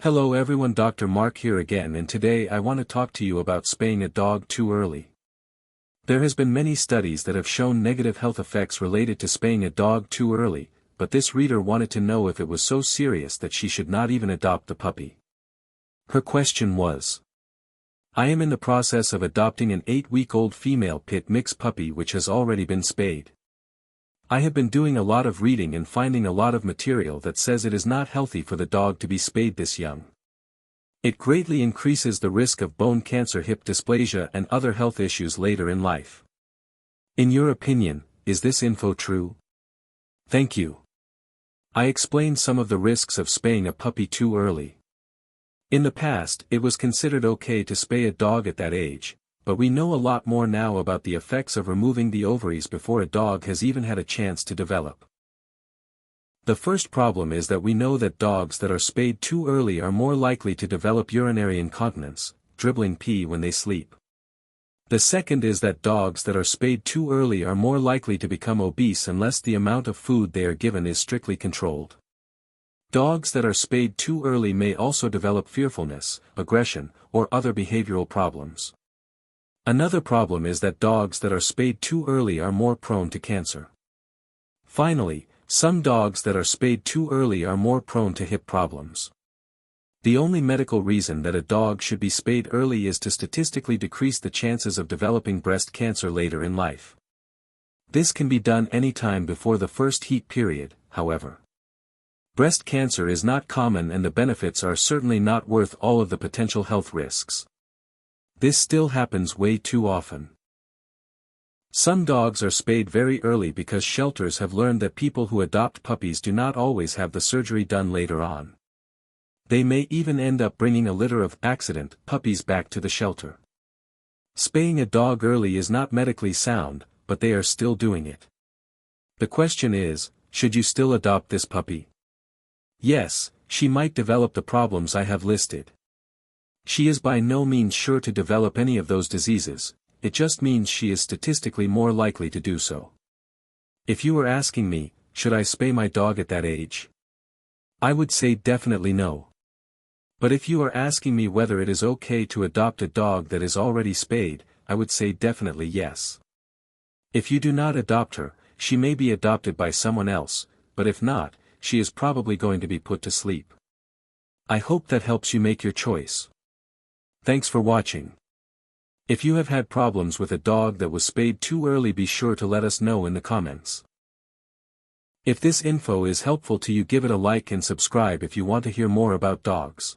Hello everyone, Dr. Mark here again, and today I want to talk to you about spaying a dog too early. There has been many studies that have shown negative health effects related to spaying a dog too early, but this reader wanted to know if it was so serious that she should not even adopt the puppy. Her question was: I am in the process of adopting an 8-week-old female pit mix puppy which has already been spayed. I have been doing a lot of reading and finding a lot of material that says it is not healthy for the dog to be spayed this young. It greatly increases the risk of bone cancer, hip dysplasia, and other health issues later in life. In your opinion, is this info true? Thank you. I explained some of the risks of spaying a puppy too early. In the past, it was considered okay to spay a dog at that age, but we know a lot more now about the effects of removing the ovaries before a dog has even had a chance to develop. The first problem is that we know that dogs that are spayed too early are more likely to develop urinary incontinence, dribbling pee when they sleep. The second is that dogs that are spayed too early are more likely to become obese unless the amount of food they are given is strictly controlled. Dogs that are spayed too early may also develop fearfulness, aggression, or other behavioral problems. Another problem is that dogs that are spayed too early are more prone to cancer. Finally, some dogs that are spayed too early are more prone to hip problems. The only medical reason that a dog should be spayed early is to statistically decrease the chances of developing breast cancer later in life. This can be done any time before the first heat period, however. Breast cancer is not common and the benefits are certainly not worth all of the potential health risks. This still happens way too often. Some dogs are spayed very early because shelters have learned that people who adopt puppies do not always have the surgery done later on. They may even end up bringing a litter of accident puppies back to the shelter. Spaying a dog early is not medically sound, but they are still doing it. The question is, should you still adopt this puppy? Yes, she might develop the problems I have listed. She is by no means sure to develop any of those diseases, it just means she is statistically more likely to do so. If you were asking me, should I spay my dog at that age? I would say definitely no. But if you are asking me whether it is okay to adopt a dog that is already spayed, I would say definitely yes. If you do not adopt her, she may be adopted by someone else, but if not, she is probably going to be put to sleep. I hope that helps you make your choice. Thanks for watching. If you have had problems with a dog that was spayed too early, be sure to let us know in the comments. If this info is helpful to you, give it a like and subscribe if you want to hear more about dogs.